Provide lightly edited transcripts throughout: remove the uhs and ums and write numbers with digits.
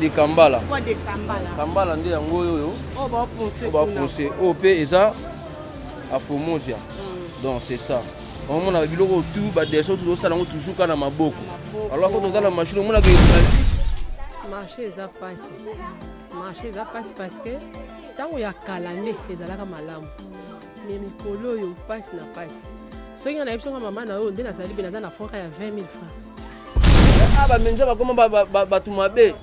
de Kambala. Bois de Kambala. Kambala nde yango oyo. Oh ba poncer. On va poncer. OP eza à Formosia. Donc c'est ça. On a biloko tout ba deso tout ça lango toujours kana maboko. Alors quand on a la machine on a que marché eza passe. Marché eza passe parce que tango ya kalande ezalaka malamu. Mais mikolo yo passe na passe. Soki na yebisonga mama na yo nde na sali bena na fonka ya 20 000 francs. Ah ba menza ba comment ba tu mabe.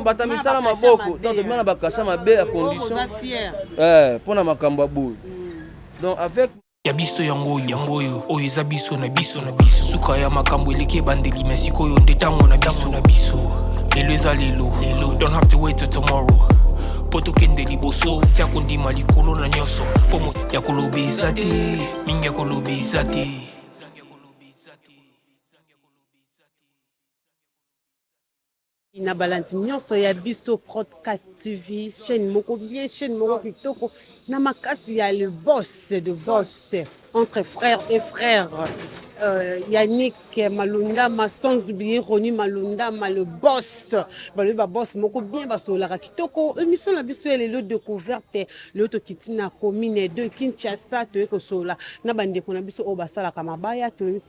Bata misala maboko. Donc demana ba kasa mabe à condition. Pour na makambo boy. Donc avec Yabiso yango oyo eza biso na biso suka ya makambo eleke bandeli mesiko yo nde tango na biso lelo eza lelo don't have to wait till tomorrow poto kende liboso tia kondima likolo na nyoso pomo ya kolobeza te mingi ya kolobeza te. Na balance nyonso ya biso Podcast TV chaîne moko bien chaîne moko kitoko na makasi ya le boss de boss entre frères et frères Yannick Malunda sans oublier Roni Malunda le boss ba boss moko bien basolaka kitoko émission la biso ya lelo découverte le to kitina commune de Kinshasa to ekosola na bandeko na biso o basalaka mabaya to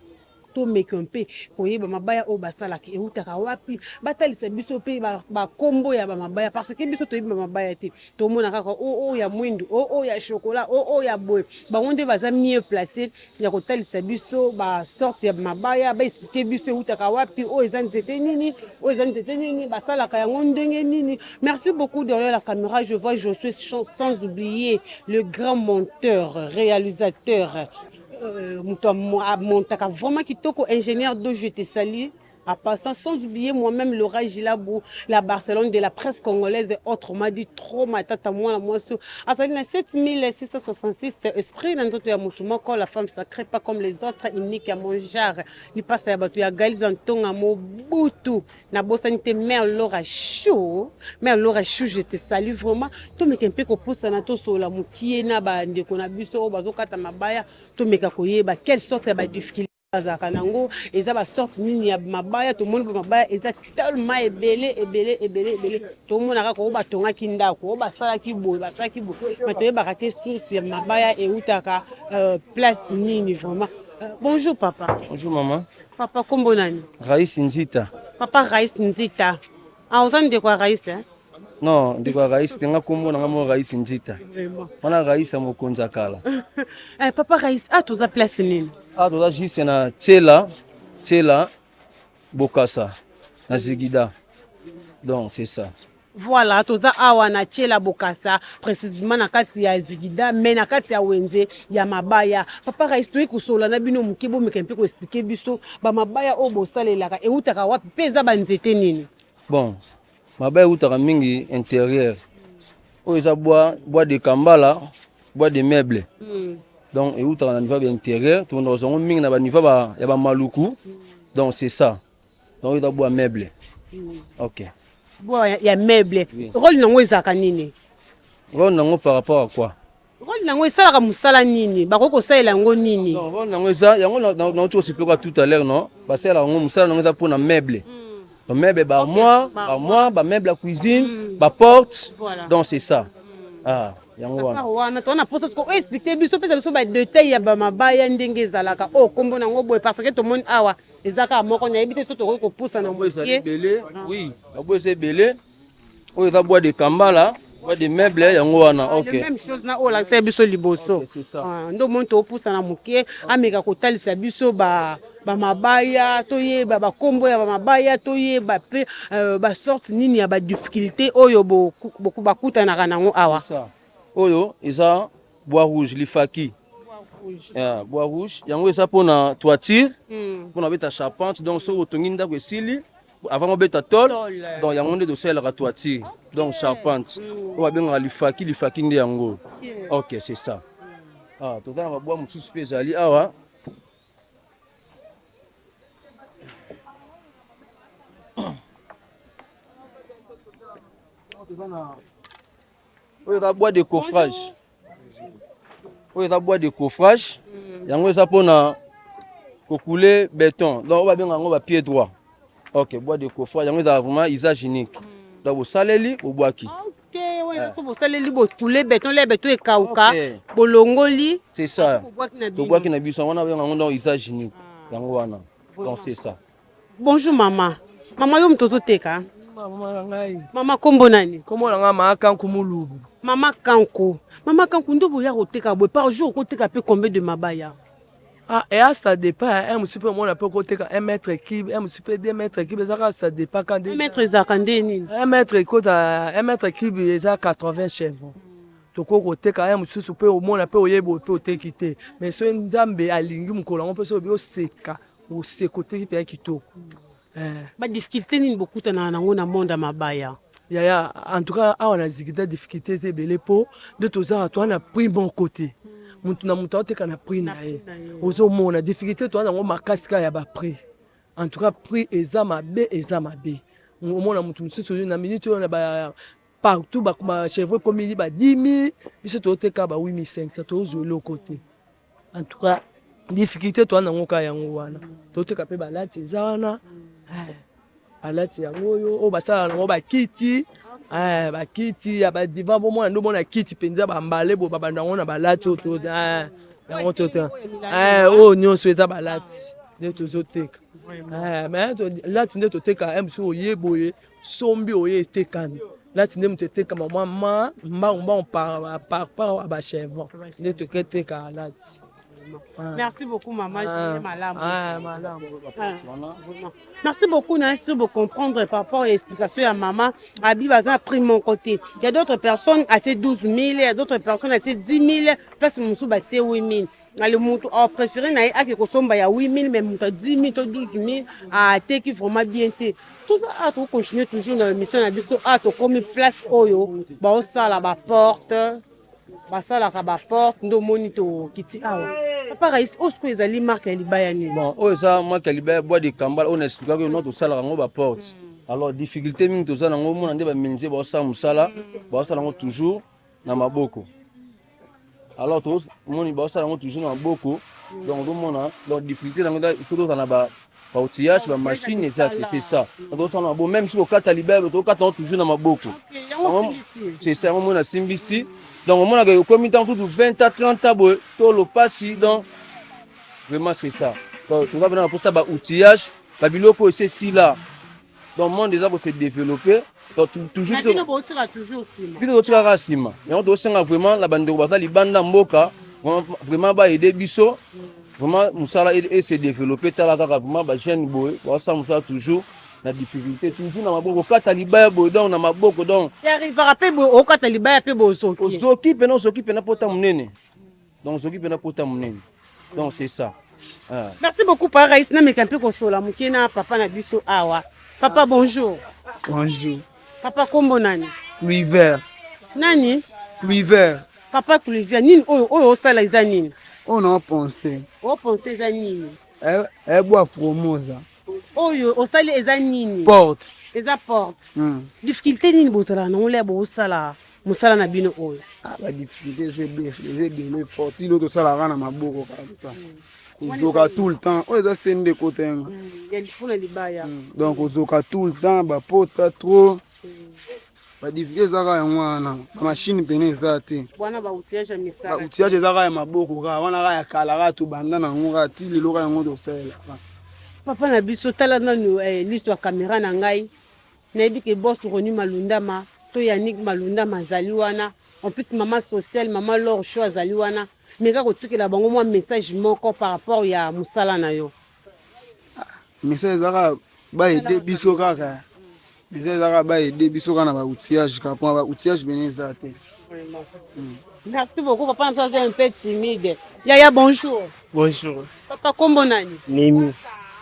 mekompe koyeba mabaya o basala ki eutaka wapi batalisa biso pe ba kombo ya ba mabaya parce que biso to yeba mabaya te to mona kaka o ya mwindu o ya chocolat o ya boy ba onde baza mieux placé ya kotalisa biso ba sorte ya mabaya ba expliquer biso eutaka wapi o ezanzete nini basala ka yango ndenge nini. Merci beaucoup derrière la caméra je vois Josué sans oublier le grand monteur réalisateur montaka vraiment kitoko ingénieur d'eau je te salue à passant sans oublier moi-même Laura Gilabou la Barcelone de la presse congolaise et autres m'a dit trop matata moi la moi sur à 7666 esprit dans notre ya mutumo quand la femme sacrée pas comme les autres unique à mon genre il passe à batu ya Galizantonga Mobutu na bosanité mère Laura Chou je te salue vraiment to meka mpe ko posa na to sola mukie na ba ndeko na biso bazokata mabaya to meka koyeba quelle sorte ya ba difficulté Zakanango, eza ba sorte nini ya mabaya to moni mabaya eza tellement ebele to mona ka ko batonga kindako ba sala ki boy mais to ba rater source ya mabaya e utaka place nini vraiment. Bonjour papa. Bonjour maman. Papa kombo nani? Rais Nzita. Papa Rais Nzita. Ah ozan de quoi Rais hein? Non, de quoi Rais tenga kombo na mo Rais Nzita. Vraiment. Wana Rais mokonza kala. Papa Rais toza place nini? Toza juste na Tchela Bokassa na Zigida. Donc c'est ça. Voilà, toza awa na Tchela Bokassa précisément na kati ya Zigida mais na kati ya Wenze ya mabaya. Papa Rais to ikosola na bino mukebo mekempe ko expliquer biso ba mabaya o bosalelaka e utaka wapi peza banzete nini? Bon, mabaya utaka mingi intérieur. O eza bois de Kambala, bois de meubles. Donc et outre na niveau intérieur tout nous avons mis na ba niveau ya ba maluku. Donc c'est ça. Donc il a bois meuble. OK. Bois ya meuble. Rôle nango ezaka nini? Rôle nango par rapport à quoi? Rôle nango esalaka musala nini? Bakoko salela ngo nini? Non, rôle nango eza yango na tu expliquer tout à l'heure non? Parce que là ngo musala nango eza pour na meuble. Le meuble ba moi, ba meuble la cuisine, ba porte. Donc c'est ça. Ah yango wana to na posa ko expliquer biso pesa biso ba détail ya ba mabaya ndenge ezalaka kombo nango boy parce que to moni awa ezaka moko na ebite so to ko pousa na mokie belé oui abo c'est belé o eza bois de Kambala bois de meuble yango wana OK même chose na ola c'est biso liboso ndo monto pousa na mokie ameka ko talisa biso ba mabaya toyeba ba kombo ya ba mabaya toyeba pe ba sorte nini ya ba difficulté oyo beaucoup bakuta na kanango awa oyo eza bois rouge lifaki bois rouge yango eza pona toiture pona beta charpente donc so otongi ndako esili avant on beta tol donc yango nde dosela ka toiture donc charpente o ba benga lifaki nde yango OK c'est ça tozana ba bois mususu pe ezali awa oyo eza bois de coffrage. Oyo eza bois de coffrage. Yango eza pona ko couler béton. Donc on va bien yango ba pied droit. Ok, bois de coffre, yango za vraiment usage unique. Donc au saleli au boaki. OK, ouais, ça vous saleli bo poulet béton les béton et kauka, bolongoli. C'est ça. To boaki na biso on a yango usage unique. Yango wana. Donc c'est ça. Bonjour maman. Maman yo mtozo teka. Mama ngai. Mama kombo nani? Kombo na nga Makanku Mulubu. Mama Kanku. Mama Kanku ndo boya koteka bo par jour koteka pe combien de mabaya? Ah, et ça dépend, un petit peu mon appel côté 1 mètre cube, un petit peu 2 mètres cube, ça dépend quand 1 mètre zakandeni. 1 mètre cube, 1 mètre cube, ça 80 chevaux. To ko côté quand un petit peu au mon appel au yebo peut te quitter. Mais so nzambe alingi mukolo on peut so bio seka ou se côté qui kitoko. Ba difficulté ni beaucoup na nango na monde mabaya. Ya en tout cas on a zikita difficulté c'est belé po de tous ans toi on a pris bon côté. Mutu na mutu te kana pris na ye. Ozo mona difficulté toi na ngo makasika ya ba prix. En tout cas prix ezama be. Au mona mutu mususu na minute on a ba partout ba chevaux comme il ba 10 000, biso to te ka ba 8500 to zo le côté. En tout cas difficulté toi na ngo ka yango wana. To te ka pe ba lati ezana. Alati yango yo o basala ngo ba kiti ba kiti ya ba divan bo mona ndo mona kiti penza ba mbale bo babanda ngo na balati to yango to te o nyonso eza balati de to zoteka mais lati nde to teka mso oyeboye sombi oye tekami lati nde mto teka mama mba par ba chevron nde to teka lati. Merci beaucoup, maman. Merci beaucoup, Nancy, pour comprendre par rapport à l'explication à maman. Abi a pris mon côté. Il y a d'autres personnes à 12 000, il y a d'autres personnes à 10 000, plus mon sou bâti 8 000. Le monto préféré n'a pas que somba ya 8 000 mais monto 10 000 12 000 à te qui vraiment bien te. Tout ça à tout continuer toujours dans mission na biso à to comme place oyo ba ça la ba porte. Basala ka porte ndo monito kiti awa papa Raïs osko ezali marque ya libaya ni bon o eza marque ya libaya bois de kambala on explique que notre sala ngo ba porte alors difficulté mingi to sala ngo mona nde ba minze ba sala musala ba sala ngo toujours na maboko alors to moni ba sala ngo toujours na maboko donc do mona donc difficulté na ngo il faut to na ba outillage ba machine exact c'est ça donc ça na bon même si au kata libaya to kata toujours na maboko c'est ça on a simbisi. Donc, on a commis dans 20 à 30 ans, tout le passé, donc vraiment c'est ça. Donc, tu vas venir pour ça, outillage, Babyloko c'est si là. Donc, le monde déjà pour se développer. Donc, toujours. Mais on tire toujours ciment. Puis on tire ciment. Mais on doit vraiment la bande de Bata, les bandes d'Amboka, vraiment bah aider Bisso, vraiment Moussala et se développer. T'as là vraiment bah jeune boy, ça Moussala toujours. La difficulté toujours na maboko kata libaya bodon na maboko donc il arrivera pe o kata libaya pe bozo ozoki pena pota munene donc ozoki pena pota munene donc c'est ça. Merci beaucoup par Raïs na mekampe ko sola mukena papa na biso awa papa bonjour. Bonjour Papa kombo nani? River Nani? River Papa River nini oyo sala eza nini? On a pensé eza nini? bois Formosa Oyo osali eza nini? Porte. Eza porte. Difficulté nini bozala na ole bosala musala na bino oyo? Ba difficulté c'est bien forte l'autre sala na maboko kaka. Ozoka tout le temps. O eza sende côté. Ya difuna libaya. Donc ozoka tout le temps ba porte trop. Ba difficulté zaka ya mwana. Machine pene ezate. Bwana ba outillage misala. Ba outillage zaka ya maboko ka wana ka ya kala ka to banda na ngora ti lelo ka ngo do sala. Papa na biso tala nanu l'histoire caméra na ngai nayebi ke boss Roni Malundama to Yannick Malundama azali wana en plus maman sociale maman Laure Cho azali wana mais ka kotikela bango mwa message moko par rapport ya musala na yo message zaka ba aider biso kaka message zaka ba aider biso kana ba outillage ka ba outillage beneza te. Merci beaucoup papa na ça un peu timide. Yaya bonjour. Bonjour. Papa kombo nani? Nemi.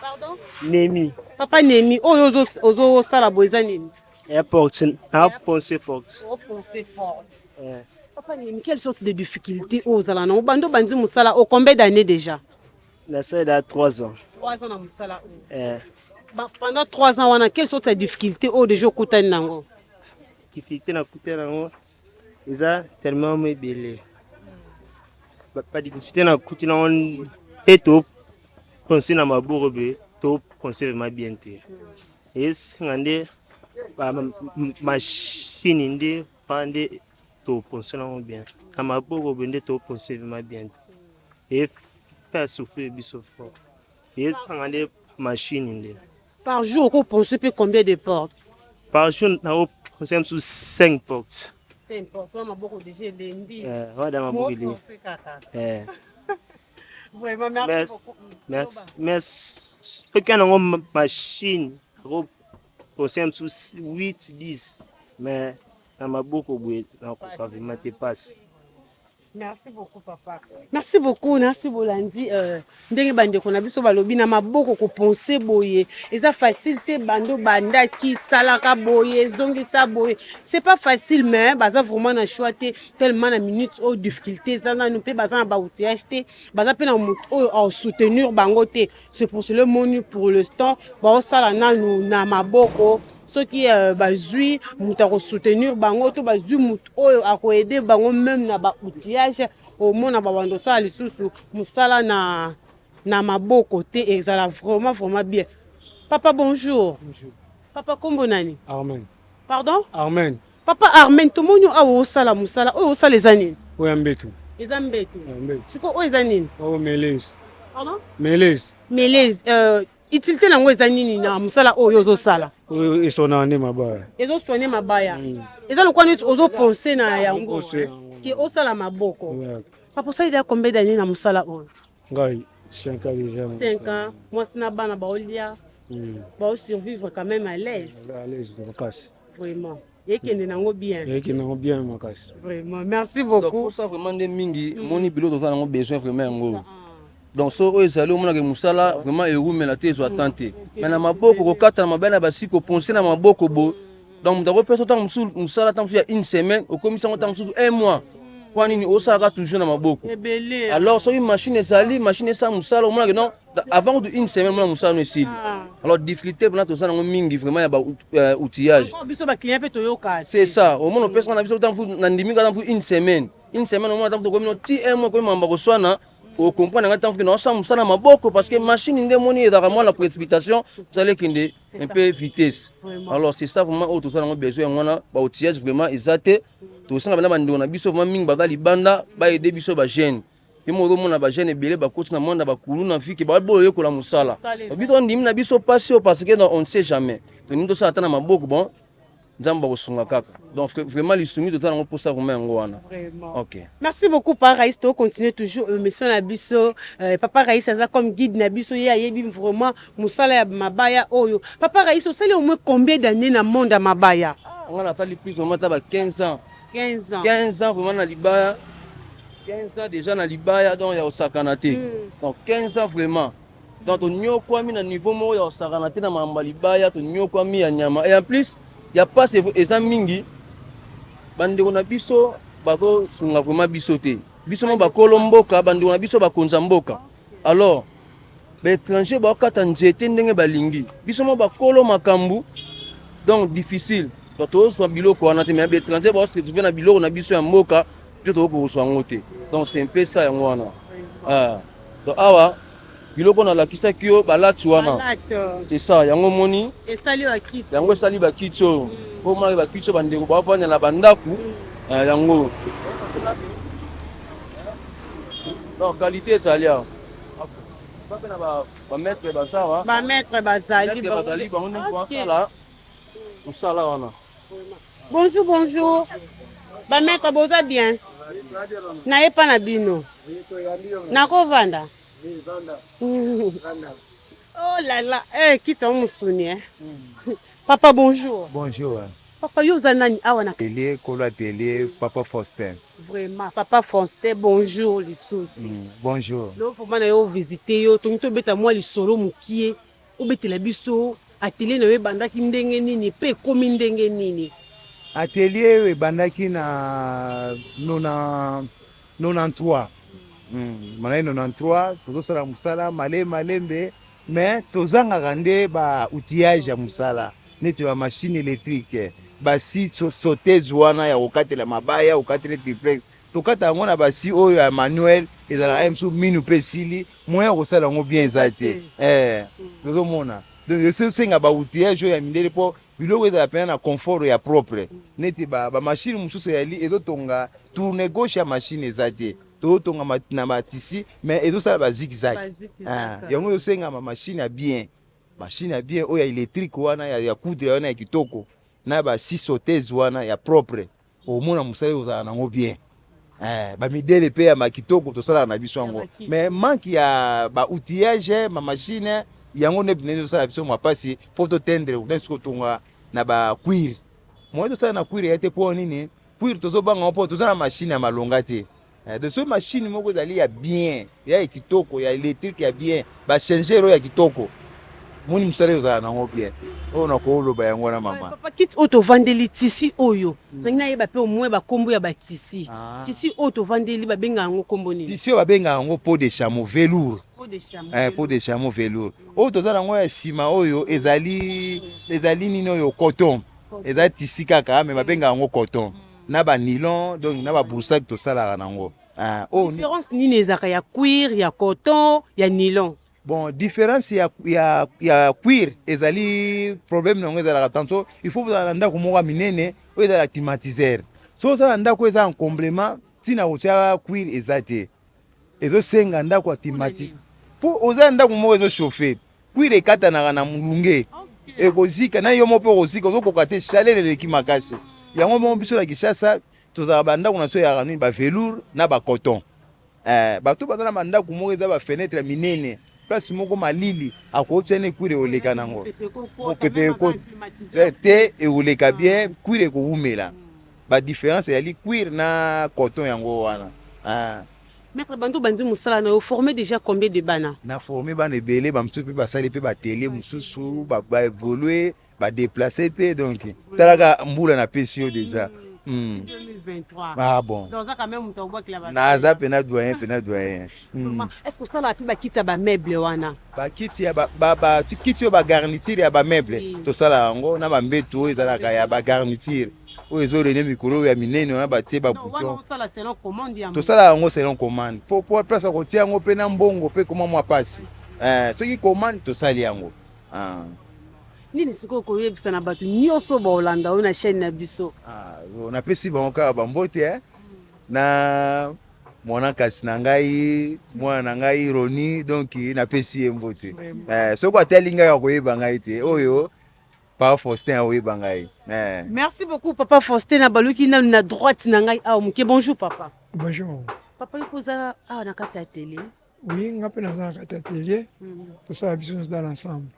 Pardon? Nemi. Papa Nemi, ozo sala boza nini? Porte. Pensé porte. Papa Nemi, quelle sorte de difficultés ozala na bando bandi musala au combien d'années déjà? La salle a 3 ans. 3 ans na musala. Pendant 3 ans wana quelle sorte de difficultés au déjà kutani nango? Difficulté na kutani nango. Eza tellement mebele. Pas difficulté na kutani nango et top. Conseil na maboko be to conseil ma bien te Yes, ngande machine nde pande to penser bien. À ma bogo bende to penser bien. Et faire souffler biso fort. Yes, ngande machine nde. Par jour, vous pensez combien de portes? Par jour, on pense sur 5 portes. 5 portes. Moi, ma bogo déjà lundi. Ouais, dans ma bogo. Vraiment, merci beaucoup. Merci. Quand on a une machine, on pense sur 8, 10. Mais dans ma bogo, on ne pas. Merci beaucoup, papa. Merci beaucoup, merci Bolandi. Ndenge bande ko na biso balobi na maboko ko penser boye. Eza facile te bando banda ki salaka boye, zongisa boye. C'est pas facile mais baza vraiment na choix te tellement na minutes au difficulté ça na nous pe baza na ba outillage te, baza pe na au soutenir bango te. C'est pour cela monu pour l'instant ba sala na nous na maboko. Ceux qui bazui muta ko soutenir bango to bazui mut oyo akoaider bango même na ba outillage au mona ba bando ça lisusu musala na maboko te ezala vraiment bien. Papa bonjour. Bonjour. Papa kombo nani? Armen. Pardon? Armen. Papa Armen to monyo awo sala musala oyo sala ezanini? Oya mbetu. Ezambetu. Mbetu. Siko oyo ezanini? Oh Melez. Pardon? Melez. Melez utilité nango ezanini na musala oyo ozo sala? Oyo esona ne mabaya. Ezo soigner mabaya. Eza lokwa neti ozo penser na yango. Ki osala maboko. Papa ça il y a combien d'années na musala oyo? Ngai 5 ans déjà. 5 ans. Moi sina bana baolia. Ba survivre quand même à l'aise. À l'aise de makasi. Vraiment. Yekende nango bien. Yekende nango bien makasi. Vraiment. Merci beaucoup. Donc ça vraiment des mingi moni bilo to ça besoin vraiment ngo. Donc so oyo ezali omona ke musala vraiment erumela te ezo attente. Mais na maboko kokata na mabana basi ko penser na maboko bo. Donc mutako peso tant musala tant ya une semaine au commission tant un mois. Kwa nini osala toujours na maboko? Alors so une machine ezali machine ça musala omona ke non avant de une semaine mona musala no esili. Alors difficulté pour to ça na mingi vraiment ya ba outillage. Biso ba client pe to yoka. C'est ça. Au moins on peut na biso tant na ndimi ka tant une semaine. Une semaine au moins tant ko mino ti un mois ko mamba ko swana. Au comprendre nga tant que non ça musala maboko parce que machine inde moni ezaka moi la précipitation vous allez kinde un peu vitesse. Alors c'est ça vraiment auto ça na besoin ngona ba outillage vraiment exact. To sanga bana bando na biso vraiment mingi bazali banda ba aider biso ba jeune. Imo romo na ba jeune ebele ba coach na monde ba kulu na fiki ba boye ko la musala. Bito ndimi na biso passer parce que on ne sait jamais. To nindo ça atana maboko bon. Nzamba kosunga kaka. Donc vraiment les soumis total on pour ça vraiment ngwana. OK. Merci beaucoup Papa Raïs to continuer toujours mission na biso Papa Raïs ça comme guide na biso ya yebi vraiment musala ya mabaya oyo. Papa Raïs ça au moins combien d'années na monde ya mabaya? On a fait plus au moins 15 ans. 15 ans. 15 ans vraiment na libaya. 15 ans déjà na libaya donc ya osakanate. Donc 15 ans vraiment. Donc on nyokwa mi na niveau mo ya osakanate na mamba libaya to nyokwa mi ya nyama. Et en plus il y a pas ces mingi bande on a biso bako sunga vraiment biso te. Biso mo bakolo mboka bande on a biso bakonza mboka. Alors l'étranger ba kata nzete ndenge balingi. Biso mo bakolo makambu donc difficile. To so biloko wana te mais l'étranger ba se trouver na biloko na biso ya mboka plutôt ko so ngote. Donc c'est un peu ça yango wana. Donc awa biloko na lakisa kio balatu wana. C'est ça yango moni. Et salut à qui? Yango sali ba kitcho. Ko mari ba kitcho bandeko ba fanya na bandaku. Yango. Donc qualité salia. Ba pena ba mettre ba sawa. Ba mettre bazali ba bazali ba on ko sala. On sala wana. Bonjour bonjour. Ba mettre boza bien. Na yepa na bino. Na ko vanda. Oh là là, quitte on musuni. Papa bonjour. Bonjour. Papa yo zanani awana. Atelier Kolo Atelier Papa Faustin. Vraiment Papa Faustin bonjour les sous. Bonjour. Lo faut mana yo visiter yo to beta moi li solo mukie o betela biso atelier na we bandaki ndenge nini pe komi ndenge nini. Atelier we bandaki na 93. Malai 93 tozosala musala malembe mais tozanga nde ba outillage ya musala neti ba machine électrique ba si sauteuse wana ya okatela mabaya okatela triplex tokata yango na ba si oyo ya manuel ezala msu minu pe sili moyen kosala ngo bien ezate tozomona donc esenga baoutillage oyo ya mindele mpo biloko ezala pena na confort ya propre neti bamashine mosusu yali ezotonga tourne gauche ya mashine eza te tozotonga na matisi mais ezosala bazigzag yango ezosengama mashine ya bien oyo ya électrique wana ya coudre wana ya kitoko na basi sautese wana ya propre omona mosala ozala nango bien bamidele mpe ya makitoko tosalaka na biso yango mais manque ya baoutillage mamashine yango nde binene tosala biso mapasi mpo totendre nesi kotonga na bacuire moye tosala na cuire ya te mpo nini cuire tozobanga mpo toza na mashine ya malonga te de so mashine moko ezali ya bien ya kitoko ya électrique ya bien bachangere oyo ya kitoko moni mosala ozala nango bien oyo nakoloba yango wana mama papa kiti oyo tovandeli tisi oyo nangi nayeba mpe omwe bakombo ya batisi tisi oyo tovandeli babenga yango kombo nini tisi oyo babenga yango peau de chameau velours peau de chameau velours oyo toza nango ya nsima oyo ezali nini oyo coton ezali tisi kaka me babenga yango coton na banylon donc na babroussage tosalaka nango différence nini ezalaka ya cuire ya coton ya nylon bon différence ya cuire ezali problème nango ezalaka tanto il faut ozala na ndako moko ya minene oyo ezala climatiseur so ozala na ndako eza en complément ntina kotia cuire eza te ezosenga ndako ya climatiseur mpo oza na ndako moko ezochauffe cuire ekatanaka na molunge ekozika na yo moko mpe okozika ozokoka te chaleur eleki makasi yango moko biso na Kinshasa tozala bandako na so yaka nini bavelours na bacoton bato baza na bandako moko eza bafenetre minene place moko malili akotia ne cuire oleka nango mopepe ekoti te eoleka bien cuire ekowumela badifférence yali cuire na coton yango wana Maître Bandou bandi musala na formé déjà combien de bana na formé bana ebele bamosusu mpe basali mpe batele mosusu baévolue badéplace mpe donc talaka mbula na pesi yo déjà 2023 ah bon donc ça quand même on t'envoie que là naza pena doyen est-ce que ça la pi bakiti ya bameuble wana bakiti ya kiti oyo bagarniture ya bameuble tosala yango na bambeto oyo ezalaka ya bagarniture oyo ezolene mikolo oyo ya minene wana batie babouton tosala yango selon commande po place akotia yango mpe na mbongo mpe koma mwa pasi soki commande tosali yango nini sikoyo koyebisa na bato nyonso baolanda oyo na chaîne na biso napesi bango kaka bambote na mwana kasi na ngai mwana na ngai Roni donc napesi ye mbote soki atali ngai akoyeba ngai te oyo Papa Faustin akoyeba ngai merci beaucoup Papa Faustin na baluki nanu na droite na ngai awa moke bonjour papa bonjour papa yokoza awa na kati ya télé oui nga mpe naza na kati ya télé tosala biso nyonso dans l'ensemble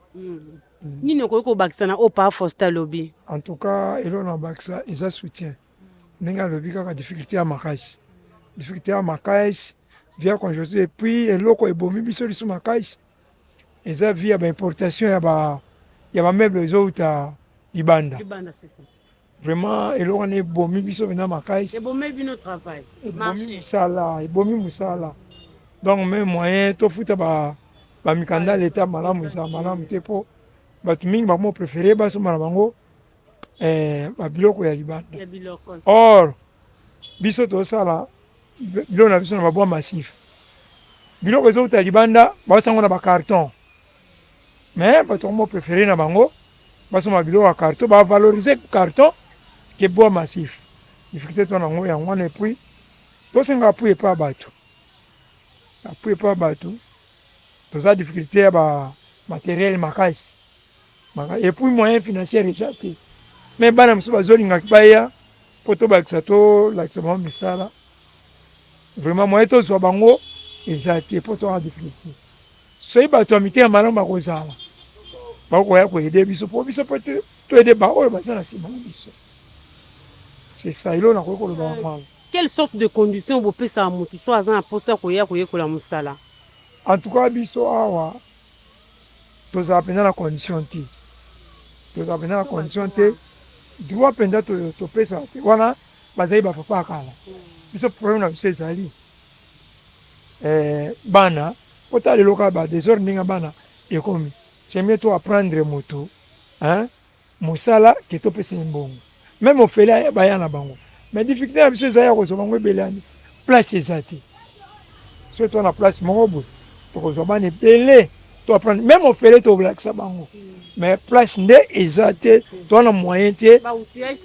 nini okoki kobakisa na oyo Papa Faustin alobi en tout cas eloko na bakisa eza soutien ndenge alobi kaka difficulté ya makasi via conjoncture et puis eloko ebomi biso liso makasi eza via baimportation ya bameuble ezouta libanda vraiment eloko wana ebomi biso mpena makasi ebomi mosala donc même moyen tofuta bamikanda leta malamu ezala malamu te mpo bato mingi bamo préféré basomba na bango babiloko ya libanda or biso tosala biloko na biso na babwa massif biloko ezouta libanda baosango na bacarton mais bato bamo préféré na bango basomba biloko ya carton bavalorize carton ke bois massif difficulté to nango yango wana epuis tosenga apui epa bato toza difficulté ya bamatériel makasi epuis moyen financier eza te mais bana mosusu bazolingaki baya mpo tolakisa bango misala vraiment moyen tozwa bango eza te mpo toa difficulté soki bato ya mitema malamu bakozala bakoya koyede biso mpo biso mpo toyede baoyo baza na nsima na biso c'est ça ilo nakoki koloba yango. Quelle sorte de condition bopesaka motu so aza na mposa koya koyekola mosala en tout cas biso awa tozala mpenza na condition te droit mpenza topesaka te wana bazali bapapa akala biso problème na biso ezali bana ota lelo kaka badesordre ndenge bana ekomi c'est mieux to apprendre moto mosala ke topesa ye mbongo même ofele baya na bango mais difficulté na biso ezali ya kozwa bango ebelani place eza te soki to na place moko boye tokozwa bana ebele to apprendre même ofele to blackisa bango mais place nde eza te to na moyen te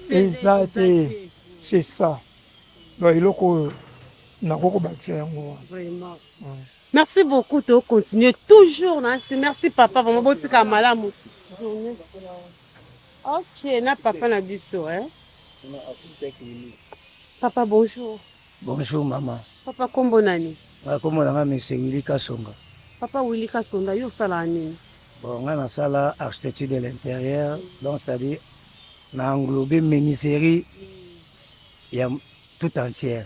eza te c'est ça donc iloko nakoko bakisa yango vraiment. Merci beaucoup de continuer toujours. Merci papa. Vraiment, bon, tu as mal ok, na papa na biso, hein? Papa, bonjour. Bonjour, maman. Papa, kombo nani? Kombo nanga monsieur Willy Kasonga. Papa Willy Kasonga, yo sala nini? Bon, on a sala architecture de l'intérieur, donc c'est-à-dire na englobé menuiserie il y a tout entière.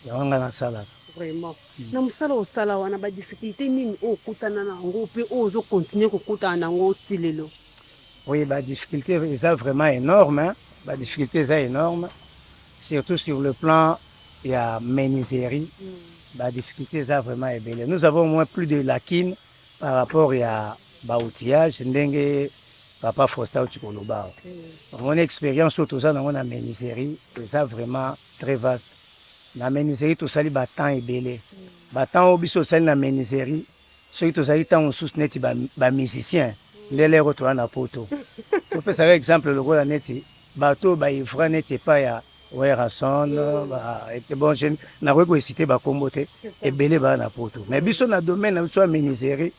Ya on a sala. Vraiment. Na musala o sala wana ba difficulté nini o kutana na ngo pe o zo continuer ko kutana na ngo tilelo. Oui, la difficulté est vraiment énorme. Hein? La difficulté est énorme. Surtout sur le plan, il y a menuiserie. La difficulté est vraiment belle. Nous avons au moins plus de lacunes par rapport à l'outillage. Ndenge papa Fosta Uchikoloba. Mon expérience sur tout ça dans la menuiserie est vraiment très vaste. La menuiserie, tout ça, le temps est belle. Le temps où on la menuiserie, ceux qui ont temps en sous-net, les musiciens. Les retournent à poto. Tu fais ça exemple le rôle neti bateau ba ivra neti pas ya Werason ba et bon je na rego cité ba kombote et belé ba na poto mais biso na domaine na so menuiserie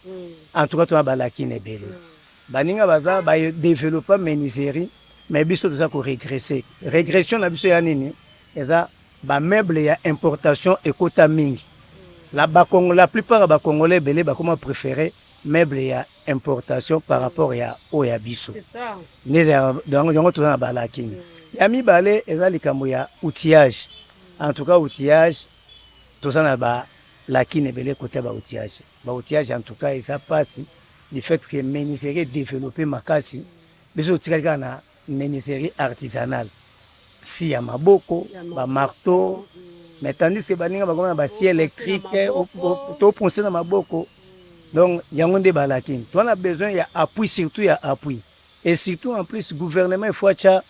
en tout cas to ba lakine belé baninga baza ba développer menuiserie mais biso za ko régresser régression na biso ya nini eza ba meuble ya importation et quota mingi la plupart ba congolais belé ba comment préférer meuble ya importation par rapport à Oyabiso. C'est ça. Donc, on a balakini. Yami balé, et là, les ya outillage. En tout cas, outillage, tout ça, on a lakine belé côté outillage. Outillage, en tout cas, ça passe. Le fait que menuiserie développé ma casse, mais aussi, il y a une menuiserie artisanale. Si y a maboko, marteau, mais tandis que baninga ba scie électrique, to poncer na maboko. Donc, il y a un débat là. On a besoin d'appui, surtout il y a appui. Et surtout, en plus, le gouvernement, il faut que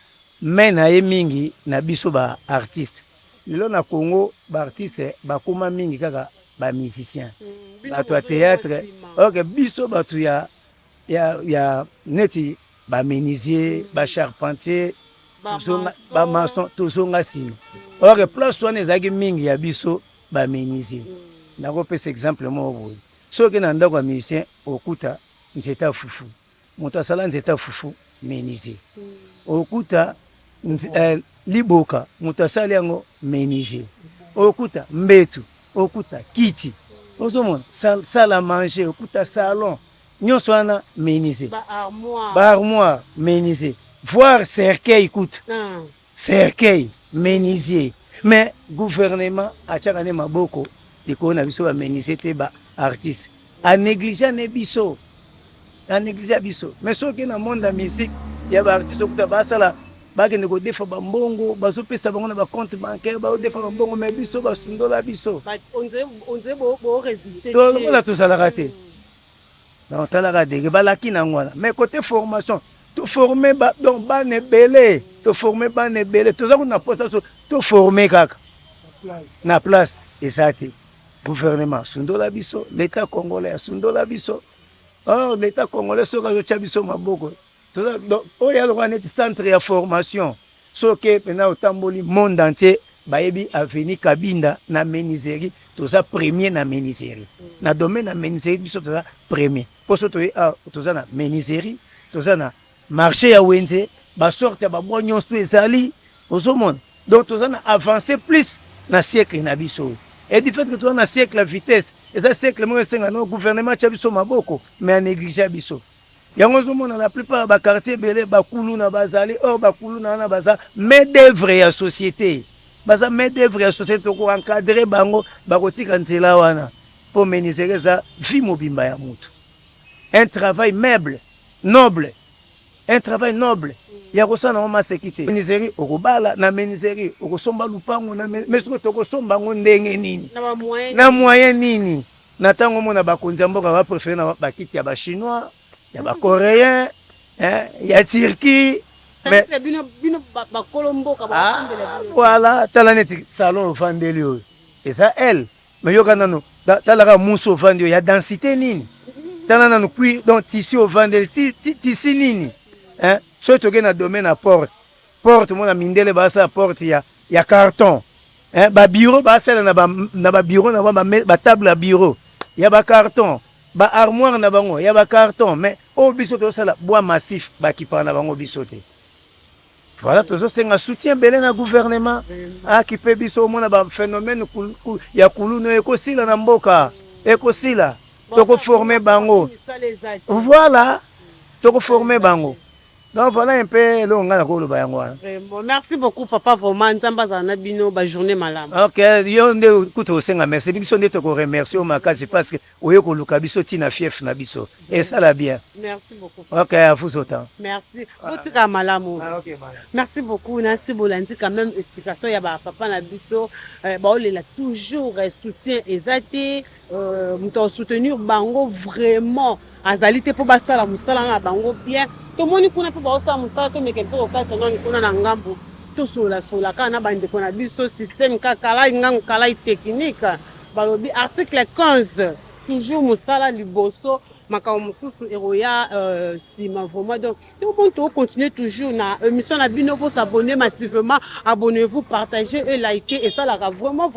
mène à mingi na biso ba artiste. Le na Congo, ba artiste, ba kuma mingi kaka ba musicien. Ba to théâtre. Ok, biso ba tu ya neti ba menuisier, ba charpentier, ba maçon, tozonga sima. Ok, place on ezaki mingi ya biso ba menuisier. Na ko pesa exemple mo so que nanda kwa musicien okuta nzeta fufu moto sala nzeta fufu menuisier okuta liboka moto sala yango menuisier okuta mbetu okuta kiti ozomona sala manger okuta salon nyonso wana menuisier ba armoire menuisier voir cercueil écoute cercueil menuisier mais gouvernement a chakane maboko diko na biso ba menuisier te ba artiste a négligé biso mais ce qui est dans le monde de la musique il y a des artistes qui basala bakende ko defa bambongo bazopesa bango na ba compte bancaire ba defa bambongo mais biso basundola biso on bo résister to la to sala raté donc talaka de balaki na ngwana mais côté formation to former ba donc ba ne belé to former ba ne belé to za ko na posa so to former kaka na place exact gouvernement sundola biso l'état congolais sundola biso oh l'état congolais soka zo biso maboko donc oya lo net centre ya formation soke pena otamboli monde entier bayebi avenir Kabinda na menuiserie toza premier na menuiserie na domaine na menuiserie biso toza premier poso to toza na menuiserie toza na marché ya wenze ba sorte ba bonyo so ezali ozomona donc toza na avancer plus na siècle na biso. Et du fait que tu as un siècle à vitesse, et ça siècle, le gouvernement a biso maboko, mais a négligé biso. Yango la plupart des quartiers belé, bakoulou na bazali, or bakoulou na baza, mais d'œuvre à société. Baza mais d'œuvre à société pour encadrer bango, bakoti kanzela wana, pour menuiserie ça, vie mobimba ya mutu. Un travail meuble, noble. Un travail noble. Il y a aussi un sécurité. Menuiserie, okobala na menuiserie, okosomba lupango na mais ce que tokosomba ngo ndenge nini. Na moyen nini. Na tango mona bakonzi mboka ba préférer na bakiti ya ba chinois, ya ba coréen, ya Turquie. Mais ba kolomboka ba fandela. Voilà, talaneti salon fandeli. Et ça elle, mais yo kanano, talaka muso fandi ya densité nini. tala nanu kui donc tissu ovandeli tisi nini soki tokei na domaine ya porte mona mindele basala porte ya carton babiro basala na babiro na bango batable ya bureau ya bacarton baarmoire na bango ya bacarton mais oyo biso tozosala bois massif bakipaka na bango biso te. Voilà, tozosenga soutien belé na gouvernement akipe biso omona baphénomène ya kulunu ekosila na mboka ekosila tokoforme bango voilà tokoforme bango. Donc voilà un peu le nga na koloba yango wana. Merci beaucoup papa, vraiment nzamba za na bino ba journée malam. OK, yo nde kuto senga merci biso nde toko remercier o makasi parce que oyo ko luka biso tina fief na biso. Et ça la bien. Merci beaucoup. OK, à vous autant. Merci. Botika malamu. OK, madame. Merci beaucoup. Merci Bolandi quand même explication ya ba papa na biso ba olela toujours soutien ezate muto soutenir bango vraiment azalité pour basala musala na bango bien. To moni kuna pe ba osala musala to meke pe okata nani kuna na ngambo to sola kana bande kona biso système kakala ngangu kala technique balobi article 15 toujours musala liboso makao mususu eroya sima vraiment donc bon to continuer toujours na émission na bino pour s'abonner massivement, abonnez-vous, partagez et likez et ça là vraiment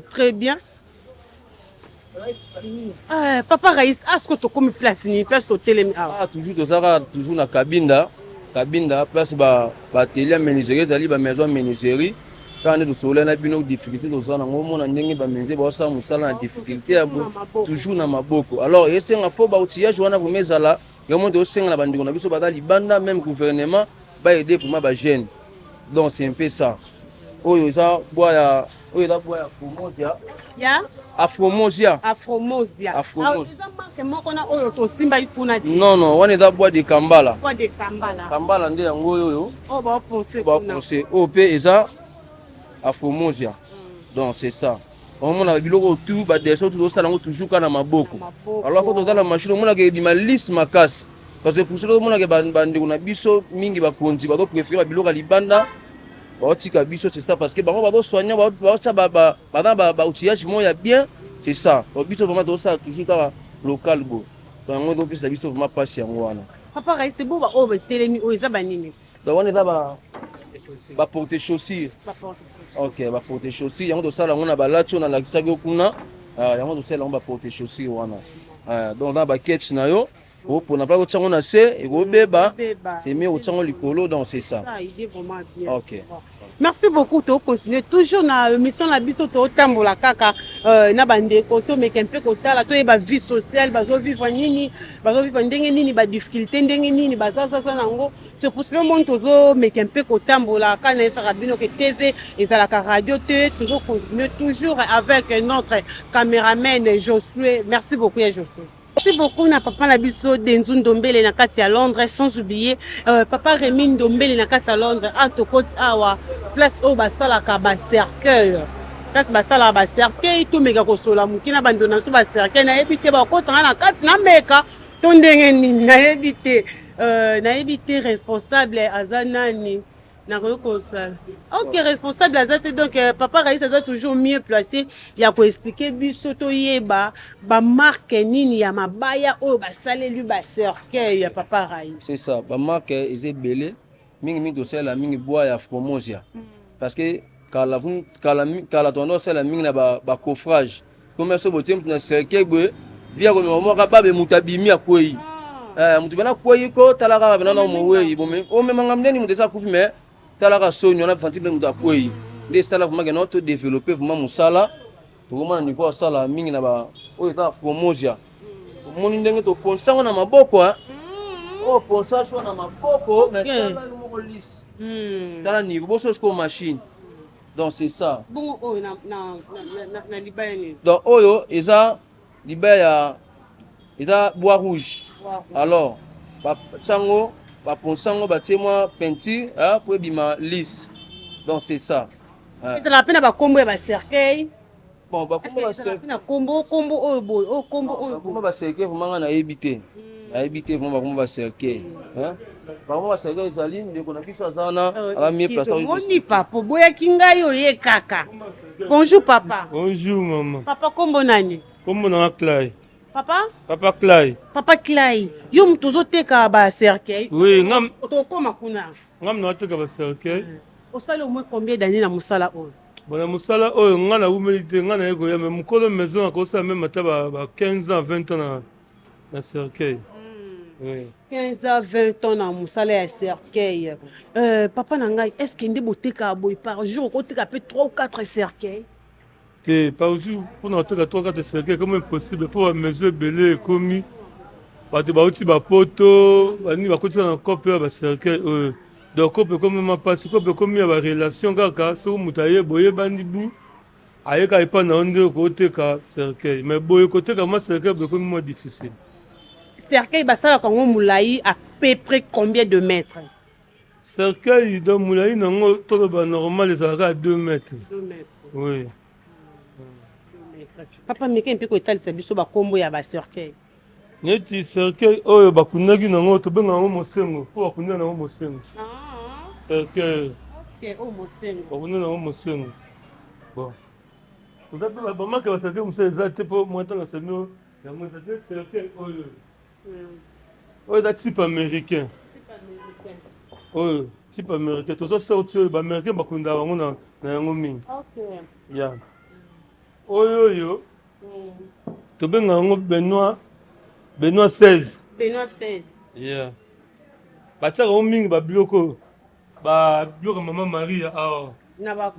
très bien. Papa Raïs, est-ce que tu as comme place ni place au télé? Toujours na cabinda place ba télé menuiserie dali ba maison menuiserie quand on est soleil na bino difficulté dans na ngomo na ndenge ba menze ba sa musala na difficulté toujours na maboko. Alors esenga fo ba outillage wana vous mezala yomo de senga na bandiko na biso ba dali banda même gouvernement ba aider vraiment ba jeune. Donc c'est un peu ça. Oyo za boya ya Afromosia. Ya? Afromosia. Non, on est dans bois de Kambala. Bois de Kambala. Kambala nde yango yo. Oh ba penser. Ba penser. OP eza Afromosia. Donc c'est ça. On a biloko tout ba deso tout ça lango toujours kana maboko. Alors quand on dans la machine on a ke bima liste makasi. Parce que pour cela on a ke bande na biso mingi ba konzi ba préférer ba biloko libanda. Otika biso c'est ça parce que bango ba soigner ba outillage mo ya bien c'est ça. Biso vraiment tout ça toujours ta local go. Donc on peut biso vraiment passer yango wana. Papa Raïs c'est bon ba o telemi o eza banini. Donc on est là ba porter chaussures. OK, ba porter chaussures yango to sala ngona ba lacho na la kisaki kuna. Yango to sala ngona ba porter chaussures wana. Donc dans ba catch na yo pour n'a pas au tchango na se et au beba c'est mieux au tchango likolo donc c'est ça. Ça il est vraiment bien. OK. Merci beaucoup to continuer toujours na mission la biso to tambola kaka na bande ko to meke mpe ko tala to e ba vie sociale bazo vivre ndenge nini ba difficulté ndenge nini baza sasa nango c'est pour cela monde tozo meke mpe ko tambola kana esa rabino ke TV et ça la radio te toujours continuer toujours avec notre caméraman Josué. Merci beaucoup Josué. Merci beaucoup na papa na biso Denzu Ndombele na kati ya Londres sans oublier papa Rémi Ndombele na kati ya Londres atokoti awa place au basala ka ba cercueil place basala ba cercueil to meka ko sola mukina bando na so ba cercueil na ebité ba kotanga na kati na meka to ndenge nini na ebité responsable azanani na ko sala. OK, responsable azate donc papa Raïs a toujours mieux placé ya ko expliquer biso to yeba ba marque nini ya mabaya o ba salelu ba cercueil ya papa Raïs. C'est ça, ba marque ezebele mingi to sala mingi bois ya Afromosia. Parce que kala tondo sala mingi na ba coffrage. Comme ça botem na cercueil bo via ko mo ka ba be mutabimi akoyi. Mutu bana koyi ko talaka bana na mo weyi bo me o me mangamdeni mutu sa kufi me talaka sonyo na fantile mutu akoyi. Des sala vraiment que notre développer vraiment musala to comment niveau sala mingi na ba o eta Afromosia. Moni ndenge to ponsango na maboko o ponsasho na maboko mais tala mo lisse. Tala niveau bo so ko machine. Donc c'est ça. Bon oh na libaya. Donc oyo eza libaya eza bois rouge. Alors ba tsango ba ponsango ba témoin peinture pour bima lisse. Donc c'est ça. C'est la peine ba combo ba cercueil. Bon ba combo ba cercueil. Na combo oyo boy, o combo oyo boy. Ba cercueil vraiment na éviter. À éviter vraiment ba combo ba cercueil. Ba combo ba cercueil ezali ndeko na biso azana ala mieux place. Moni papa boya kinga yo ye kaka. Bonjour papa. Bonjour maman. Papa combo nani? Combo na Clay. Papa? Papa Clay. Papa Clay. Yo mtozo teka ba cercueil. Oui, ngam. Otokoma kuna. Ngam na teka ba cercueil. Osala au moins combien d'années na musala oyo? Bona musala oyo nga na humilité nga na yego ya mais mukolo maison akosa même ata ba 15 ans 20 ans na cercueil. Oui. 15 à 20 ans dans musala ya cercueil. Papa nangai, est-ce que ndebo teka boy par jour ko teka peut 3 ou 4 cercueils? Par jour pour na teka 3 4 cercueils comment possible pour la maison belé komi. Bato ba uti ba poto, bani ba kotisa na couple ba cercueil donc on peut comme passer on peut comme la relation kaka so mutaye boye bandi bu ayeka ipa na onde côté ka cercueil mais boye côté ka moi cercueil beaucoup moins difficile. Cercueil basala kango mulai à peu près combien de mètres? Cercueil dans mulai nango to ba normal les à 2 mètres. 2 mètres. Oui. 2 mètres. Papa meke mpiko etalisa biso ba kombo ya ba cercueil. Neti cercueil oyo bakunaki nango to benga ngo mosengo po bakunda nango mosengo. Cercueil. OK, o mosengo. Bakunda nango mosengo. Bon. Vous avez la maman qui va cercueil mosengo ezate po mwata na semio ya mo ezate cercueil oyo. Oyo za type américain. Type américain. Oyo type américain to so sorti ba américain bakunda bango na yango mingi. OK. Ya. Oyo. To benga ngo Benoît 16. Benoît 16. Yeah. Batia au mingi ba biloko maman Marie ah. Na ba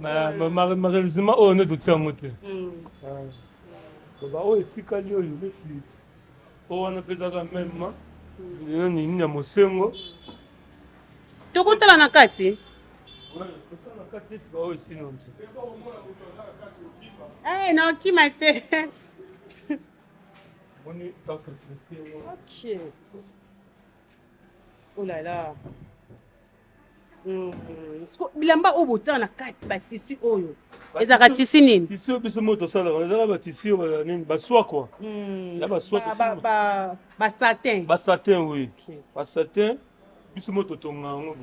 malheureusement on est tout ça moté. Ba o etika lio leti. O wana pesa ka même ni ya mosengo. Tokotala na kati. Ouais, tokotala na kati ba o sino. Na kimate. Ok. Oh là là. Bilamba oyo botia na kati batisi oyo. Ezaka tisi nini? Tisi oyo biso moto sala, ezaka batisi oyo nini baswa quoi. Ya baswa ba satin. Ba satin oui. Ba satin biso moto tonga ngo.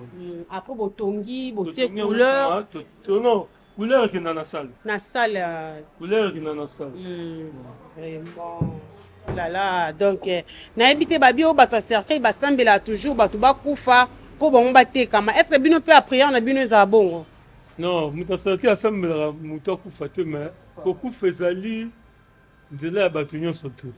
Après botongi, botie couleur. Non, couleur qui na salle. Na salle. Couleur qui na salle. Vraiment. Oh là là, donc na ebité babi o bato cercueil basambela toujours bato bakufa po bango batekama. Est-ce que bino pe a prière na bino za bongo? Non, muta cercueil asambela muta kufa te mais ko kufa ezali nzela ya bato nyonso te.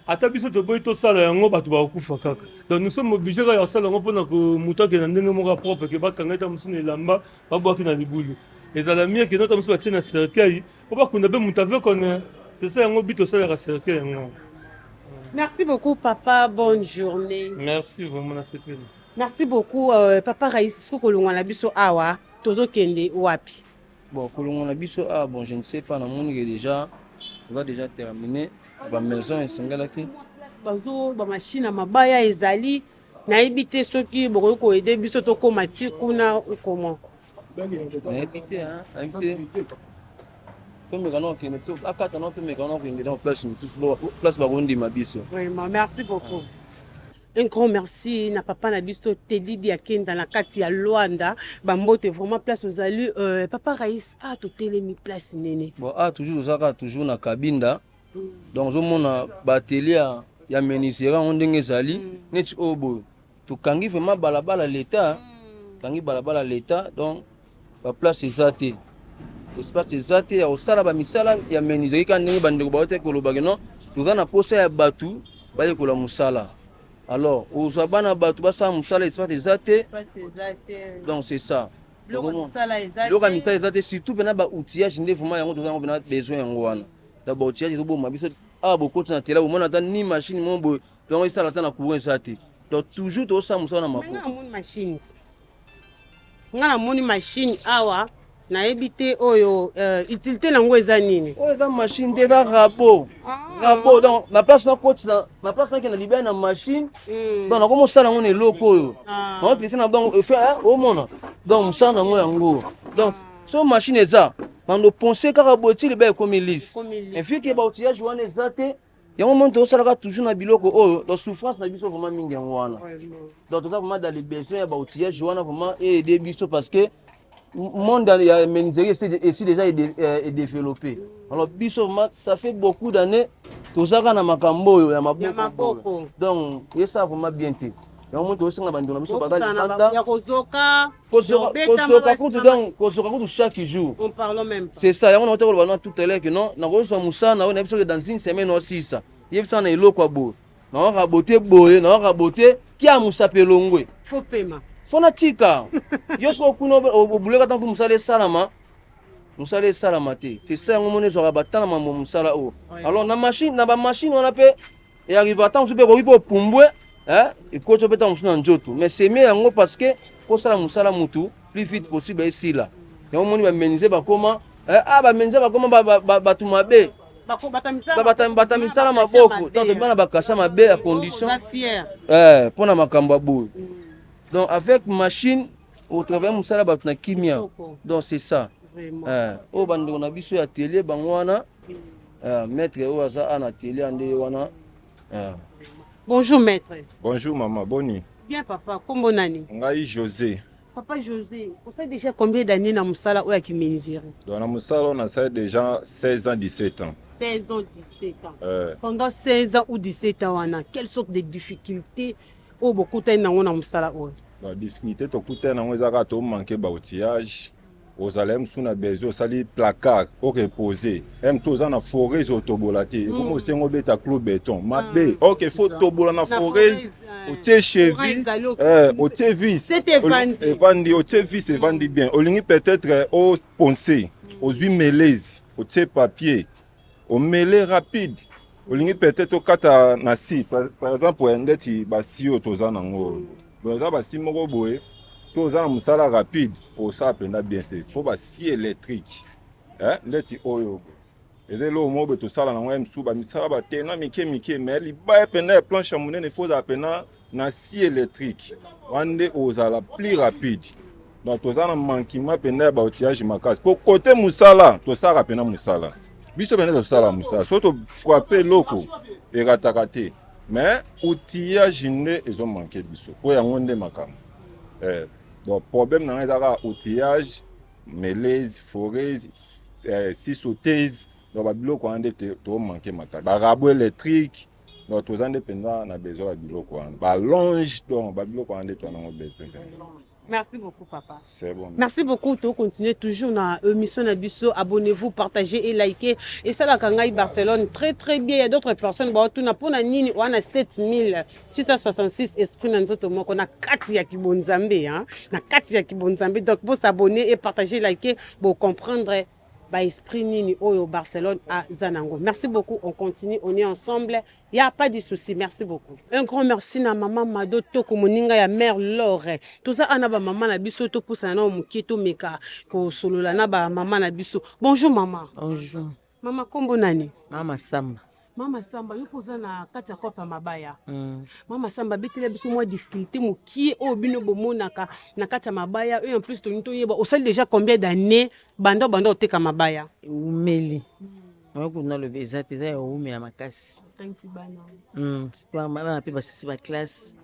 Ata biso to boy to sala yango bato bakufa kaka. Donc nous sommes obligés ya sala yango pona ko muta ke na ndenge moko propre ke bakanga ta musuna elamba babwaki na libulu. Ezala mieux que notre musu batie na cercueil po bakunda be muta veut connaître. C'est ça yango bito sala ya cercueil yango. Merci beaucoup, papa. Bonne journée. Merci, vraiment, merci beaucoup, papa Raïs. Kolongwana biso awa, tozo kende wapi. Bon, kolongwana biso awa, bon, je ne sais pas, on va déjà terminer. La maison est singalaki. Bazo, ba machine mabaya ezali, na ebité soki boko ko aider biso to ko mati kuna ou comment. Na ebité hein, ebité. Merci beaucoup. Un grand merci na papa Nabiso Teddy Diakenda na kati ya Luanda. Bambote vraiment place aux alus. Papa Raïs a tout télémi place nene. Bon, toujours na Kabinda. Donc on batelier ya menisera on ndenge zali neti obo. To kangi vraiment balabala l'état. Kangi balabala l'état donc ba place ezate. Espace ezate ya osala ba misala ya menizeri ka ndenge bandeko baote koloba non toza na posa ya batu bale kola musala alors ozwa bana batu basa musala espace ezate donc c'est ça le misala ezate surtout pena ba outillage nde vraiment yango toza na besoin yango wana da ba outillage to boma biso a bokoti na tela bomona ta ni machine mombo donc esala ta na courant ezate donc toujours to sa musala na mako ngana moni machine awa na ebité oyo utilité nango eza nini? Oyo eza machine te eza rabot. Rabot donc na place na koti na place na libère na machine. Donc na komo sala ngone eloko oyo. Na utilité na donc faire au mona. Donc musala nango yango. Donc so machine eza bando penser kaka botili ba comme lisse. Et vu que ba outillage wana eza te yango monto osala toujours na biloko oyo donc souffrance na biso vraiment mingi yango wana. Donc toza vraiment dans les besoins ya ba outillage wana vraiment aider biso parce que monde ya menuiserie ici déjà est développé. Alors biso ça fait beaucoup d'années tozaka na makambo oyo ya Ya maboko maboko. donc esa vraiment bien te yango moto osenga bandeko na biso Ya kozoka. kozoka kutu donc kozoka kutu chaque jour On parle même pas. c'est ça yango na oteka loba tout à l'heure que non nakozwa mosala na oyo na biso ke dans une semaine o 6 yebisa na eloko ya boye naoka bote boye naoka bote kia musape elongwe Faut paiement. fona tika yo soki okuna obuleka ntango mosala esalama te c'est ça yango moni ezwaka batala mambo mosala oyo alors na bamashine wana mpe earriva ntango mosu mpe ekoki mpe opumbwe ekoti mpe ntango mosu na nzoto mais c'est mieux yango parce que kosala mosala mutu plus vite possible esila yango moni bamenize bakoma bamenize bakoma bato mabe bata misala maboko donc bana bakasha mabe ya condition mpona makambo ya boye donc avec machine otravaille mosala bato na kimia donc c'est ça oyo bandeko na biso ya atelier bango wana maître oyo aza ana atelier ande wana. Bonjour maître. Bonjour maman, boni. Bien papa, kombo nani? Ngai José. Papa José, on sait déjà combien d'années na musala oyo akimenizira? Dans la musala on a ça déjà 16 ans 17 ans. 16 ans 17 ans. Pendant 16 ans ou 17 ans wana, quelle sorte de difficultés oyo bokutani nango na musala oyo? Ba difficulté tokutani nango ezaka to manquer ba outillage. Ozala msu na besoin osali placard au reposer msu oza na forêt otobola te ekomi osengo obeta clou béton mabe ok faut tobola na forêt otie cheville otie vis evandi otie vis evandi bien olingi peut-être oponcer ozwi melezi otie papier omele rapide olingi peut-être okata na si par exemple ndeti basi oyo toza nango eza basi moko boye si on a un musala rapide, pour ça, il faut un si électrique. Ndeti oyo. Et là, au moment où tout ça, on a un sou, misala ba tena mike mais il ba pena planche monnaie, il faut apena na si électrique. Wande ozala plus rapide. Donc tout ça, on manquement pena ba outillage makas. Pour côté musala, tout ça rapena musala. Biso pena tout ça la musala. Surtout frapper loko et ratakate. Mais outillage ne ils ont manqué biso. Pour y avoir makam. Donc, problème dans les outillage, mélèze, forêt, si sauteuses, donc, il y a des gens qui manquent. Il y a des rabot électriques, donc, tous les indépendants ont besoin de l'eau. Il y a des longes, donc, il y a des gens qui ont besoin. Merci beaucoup, papa. C'est bon. Merci beaucoup. Tu continuez toujours dans l'émission Nabiso. Abonnez-vous, partagez et likez. Et ça, la Kangaï Barcelone, très très bien. Il y a d'autres personnes. Bon, on a 7666 esprits dans notre monde. On a 4 qui bon Zambé. On a 4 qui bon Zambé. Donc, pour s'abonner et partager, liker, pour comprendre. Esprit Nini au Barcelone à Zanango. Merci beaucoup, on continue, on est ensemble. Il n'y a pas de souci, merci beaucoup. Un grand merci à maman Mado Toko Moninga ya mère Laure. Tout ça, on a maman na biso to pour ça na mukito meka ko solo la na ba maman na biso. Bonjour maman. Bonjour. Maman kombo nani? Mama Samba. Mama Samba, yo poza na kati ya kopa mabaya. Mama Samba bitele biso moi difficulté mo ki o bino bomonaka na kati ya mabaya et en plus to nito yeba o sali déjà combien d'années bando oteka mabaya? Umeli. Kuna le bezate za umela makasi. Tanki bana. C'est pas bana pe basisi ba classe.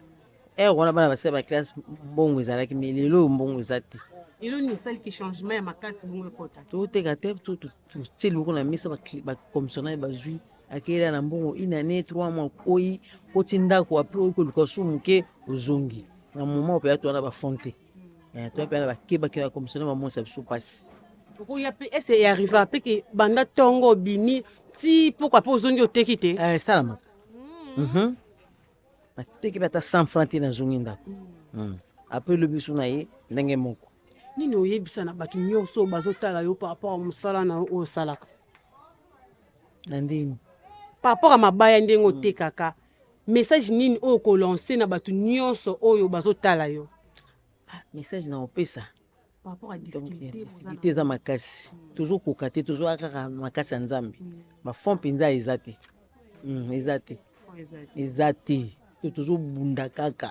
Wana bana basisi ba classe mbongo ezalaki melelo mbongo ezate. Il y a une salle qui change mais makasi bongo kota. To teka te to teli ko na misa ba commissionnaire bazui akela na mbongo inane 3 mois oyi kotinda ko apro ko lukosumu ke uzongi na moment ope ato na ba fonte to pe na ba keba ke commissionnaire mo sa biso passe ko ya pe ese arriver pe ke banda tongo bini ti pourquoi pas uzongi otekite salama na teki bata 100 francs na zongi ndako après le biso na ye ndenge moko nini oyebisa na batu nyonso bazotala yo par rapport au musala na o salaka nandini par rapport à mabaya ndenge otekaka message nini oyo ko lancer na batu nyonso oyo bazotala yo message na opesa par rapport à difficulté za makasi toujours kokate toujours akaka makasi ya nzambe ba fond pinza ezate ezate toujours bunda kaka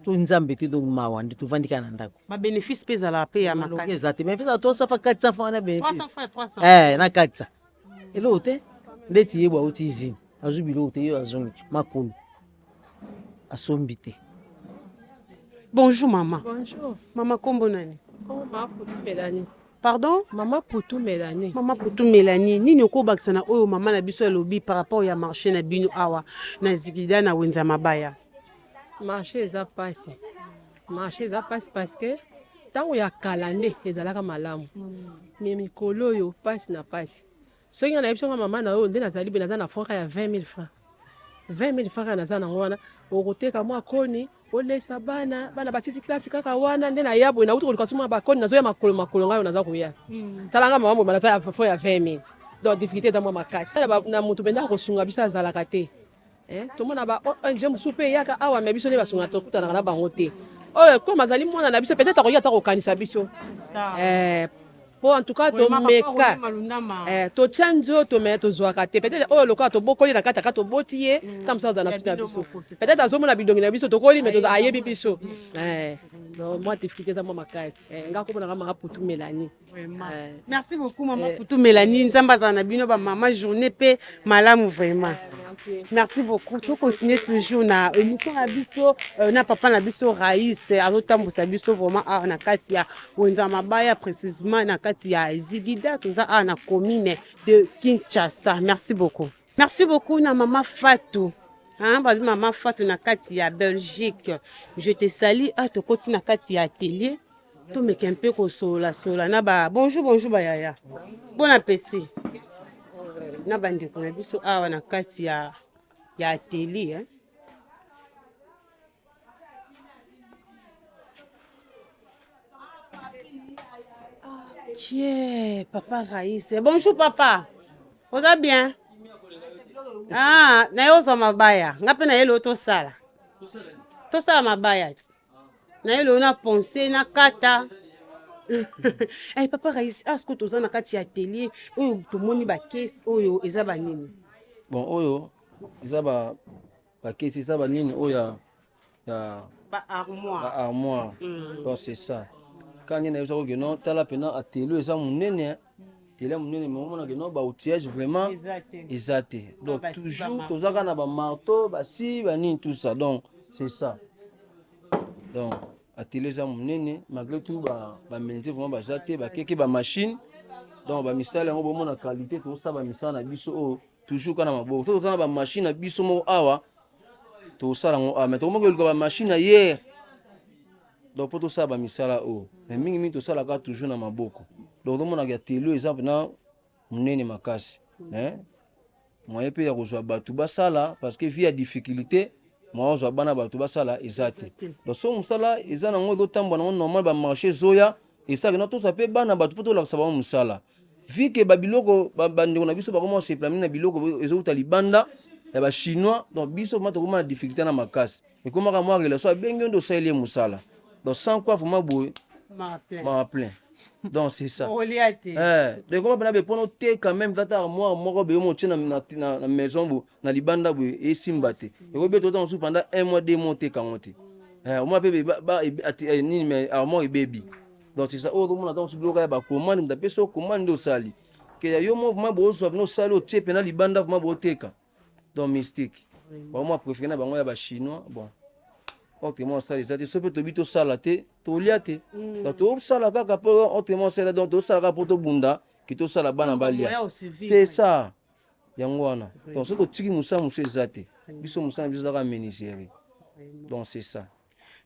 to nzambe te donc mawa ndi tuvandika na ndako ba bénéfice pesa la paix ya makasi ezate bénéfice à toi ça fait 400 francs na bénéfice 300 na 400 elo te ndeti yebwa uti izini azubilo uti yo azongi makolo asombi te. Bonjour maman. Bonjour. Maman kombo nani? Kombo Mélanie. Pardon? Maman Poutou Mélanie. Maman Poutou Mélanie. Nini okobakisa na oyo maman na biso elobi par rapport ya marché na bino awa na Zigida na Wenza Mabaya. Marché eza pasi. Marché eza pasi parce que tango ya kala nde ezalaka malamu. Mais mikolo oyo pasi na pasi. Soki na yebi songa maman na oyo nde nazali be naza na franc ya 20 000 francs. 20 000 francs naza nango wana okoteka mwa koni olesa bana basiti classe kaka wana nde na yabo na utu kolika suma bakoni nazoya makolo ngayo naza koya. Talanga mambo banaza ya franc ya 20 000. Donc difficulté dans moi makasi. Na mutu benda kosunga biso azalaka te. Tomona ba ONG musupe yaka awa me biso ne basunga tokutana na bango te. Oyo ko mazali mwana na biso peut-être akoya ta kokanisa biso. C'est ça. Pour en tout cas to meka to chanjo to me to zwaka te peut-être oyo loka to bokoli na kata to botie comme ça dans la petite biso peut-être azomona bidongi na biso to koli mais to ayebi biso non moi difficulté dans moi makasi ngako bona kama Poutou Mélanie. Merci beaucoup maman Poutou Mélanie nzamba za na bino ba maman journée pe malamu vraiment. Merci beaucoup. Tout continuer toujours na émission na biso na papa na biso Raïs azotambusa biso vraiment na kati ya Wenza Mabaya précisément na kati ya Zigida toza na commune de Kinshasa. Merci beaucoup. Merci beaucoup na maman Fatou. Babi maman Fatou na kati ya Belgique. Je te salue to koti na kati ya atelier. To meke un peu ko sola na ba bonjour ba yaya. Bon appétit. Na bandi ko na biso awa na kati ya atelier. Tiens, papa Raïs. Bonjour papa. Vous allez bien? Na yo zo mabaya. Ngape na yelo to sala. To sala mabaya. Na yelo na poncer na kata. Eh papa Raïs, est-ce que tu as na kati atelier oyo to moni ba caisse oyo eza ba nini? Bon oyo eza ba caisse eza ba nini oyo ya ba armoire. Ba armoire. Donc c'est ça. Quand il y a des gens qui ont tala pena atelier eza munene. Télé munene mais on a que non ba outillage vraiment exacté. Donc toujours tozaka na ba marteau, ba scie, ba nini tout ça. Donc c'est ça. Donc atelier eza munene malgré tout ba menuisier vraiment ba jaté ba keke ba machine. Donc ba misala ngo bomona qualité to ça ba misala na biso toujours kana maboko. To tozana ba machine na biso mo awa to sala ngo mais to mo ke ba machine hier. Donc pour tout ça ba misala mais mingi to sala ka toujours na maboko. Donc on a atelier exemple na munene makasi. Moi pe ya kozwa batu basala parce que via difficulté moi ozwa bana batu basala ezate. Donc so musala ezana ngo do tamba na normal ba marché zoya et ça que na to ça pe bana batu poto la saba musala. Vu que babiloko bande na biso ba comment se planer na biloko ezo talibanda ya ba chinois donc biso mato comment la difficulté na makasi. Et comment ka moi relation bengo ndo saile musala. Donc sans quoi vraiment boy ma plein. Donc c'est ça. Donc comment on a besoin de quand même moi be mo tina na maison bo na libanda bo e simbate. Et ko be to dans pendant 1 mois 2 mois te kangote. On m'a bébé ba ni mais armoire et baby. Donc c'est ça o mo na dans su bloka ba commande mta peso commande o sali. Que yo mouvement bo so no sali o te pena libanda vraiment bo teka. Donc mystique. Ba moi préféré na bango ya ba chinois bon. Autrement ça les a dit sope to bito salate to liate donc to sala kaka pour autrement ça donc to sala pour to bunda qui to sala bana balia c'est ça yango wana donc ce que tiki musa ezate biso musa na biso za menuiserie donc c'est ça.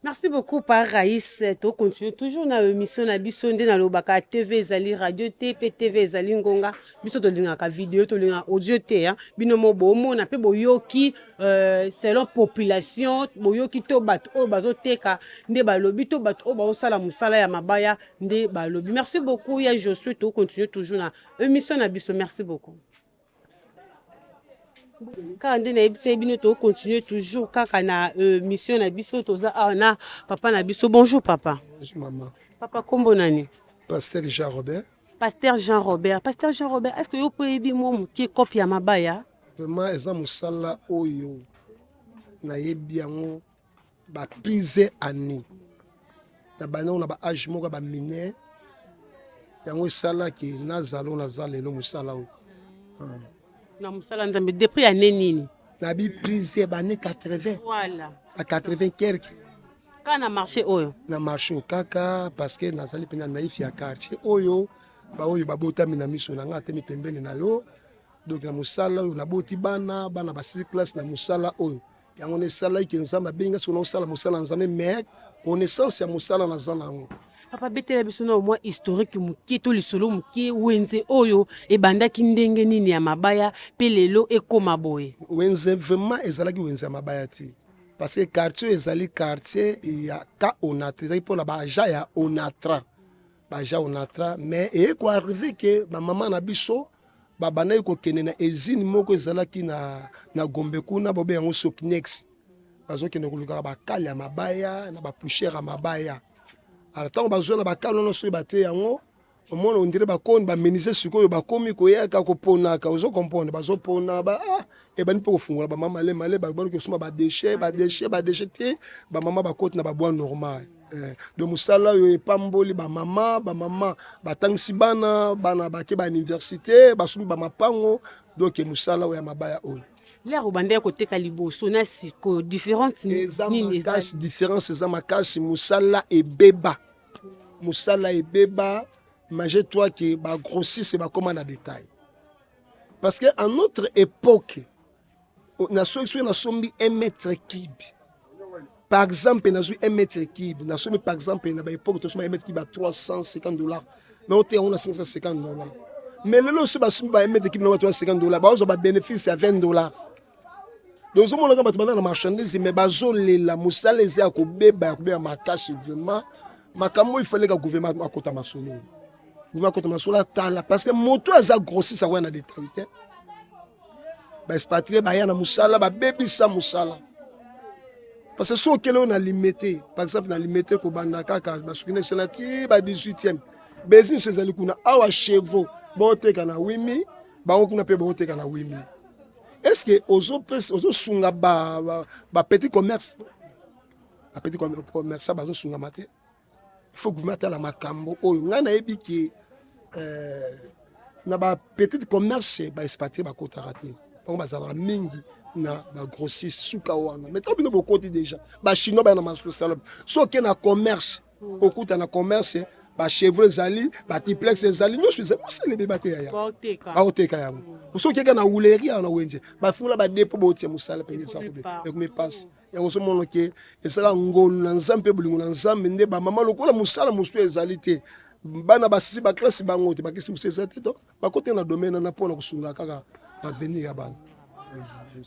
Merci beaucoup par Raïs. To continue toujours na émission na biso nde na lobaka TV ezali radio TP TV ezali ngonga biso to linga ka vidéo to linga audio te bino mo bomo na pe boyoki selon population boyoki to bato o bazoteka nde balobi to bato o bazosala musala ya mabaya nde balobi. Merci beaucoup ya Josué. To continue toujours na émission na biso. Merci beaucoup. Quand on a bino to continuer toujours kaka na mission na biso toza na papa na biso. Bonjour papa. Bonjour maman. Papa kombo nani? Pasteur Jean Robert. Pasteur Jean Robert. Pasteur Jean Robert, est-ce que vous pouvez dire moi mutie copie ya mabaya? Vraiment eza musala oyo na yebi yango ba prise ani. Na bana na ba âge moko ba mineur. Yango sala ki nazalo nazalelo musala oyo. Na musala nzambe depuis année nini? Na bi prise ba année 80. Voilà. À 80 quelque. Quand na marché oyo? Na marché kaka parce que nazali pena naïf ya quartier oyo baoyo babotami na miso na nga temi pembeni na yo donc na mosala oyo naboti bana basisi classe na mosala oyo yango na esalaki nzambe abengi soki naosala mosala na nzambe mais connaissance ya mosala naza nango. Papa betela biso na mwa historique mokie to lisolo mokie wenze oyo ebandaki ndenge nini ya mabaya mpe lelo ekoma boye. Wenze vraiment ezalaki wenze ya mabaya te parce que quartier ezali quartier ya ka onatra ezali mpona baja ya onatra mais ekoarrive ke bamama na biso babandaki kokende na ezine moko ezalaki na Gombe kuna bobe yango Soknex bazokende kolukaka bakale ya mabaya na bapouchere ya mabaya. Alors ntango bazwa na bakale wana soki bate yango omona ondire bakoni bamenise sikoyo bakomi koyaka koponaka ozokomprendre bazopona ebani mpe kofungola bamama male babani kosoma badeshe te bamama bakoti na babwa normal. De mosala oyo epamboli bamama batangisi bana bake bauniversité basomi bamapango donc mosala oyo ya mabaya oyo l'air obandaki koteka liboso na siko différente nini ezakasi différence eza makasi mosala ebeba imagine-toi que bagrossisse bakoma na détail parce que en notre époque soki nasombi 1 mètre cube par exemple nazwi 1 mètre cube nasombi par exemple na baépoque tosomba 1 mètre cube à $350 mais ote yango na $550 mais lelo soki basombi ba 1 mètre cube na $350 bazwa babénéfice ya $20. donc ozomonaka bato banda na marchandise mais bazolela mosala eza ya kobeba makasi vraiment makambo ifaleka gouvernement akota masolo atala parce que moto aza grossisse akoya na détail te baexpatrie baya na mosala babebisa mosala parce que so okele oyo na limité par exemple na limité kobanda kaka basuki na esona ti ba 18e business ezali kuna awa chevaux baoteka na 8000 bango kuna mpe baoteka na 8000. Est-ce que ozosunga ba petit commerce ça bazosunga mate il faut gouvernement atala makambo oyo ngai nayebi ke na ba petit commerce baexpatrie bakotaka te bango bazalaka mingi na bagrossiste suka wana mais to bino bokoti déjà bachinois baya na masosalo so oke na commerce okuta na commerce bachevre ezali batiplex ezali nyonso ezali mosala ebeba te yaya baoteka yango soki okeka na wulerie awa na wenze bafungola badepo baotia mosala pene ekomi pasi yango ozomona ke ezalaka ngolu na nzambe mpe bolingo na nzambe nde bamama lokola mosala mosusu ezali te bana basisi baklase bango te bakisi mosusu ezali te to bakoteka na domaine wana mpona kosunga kaka avenir ya bana.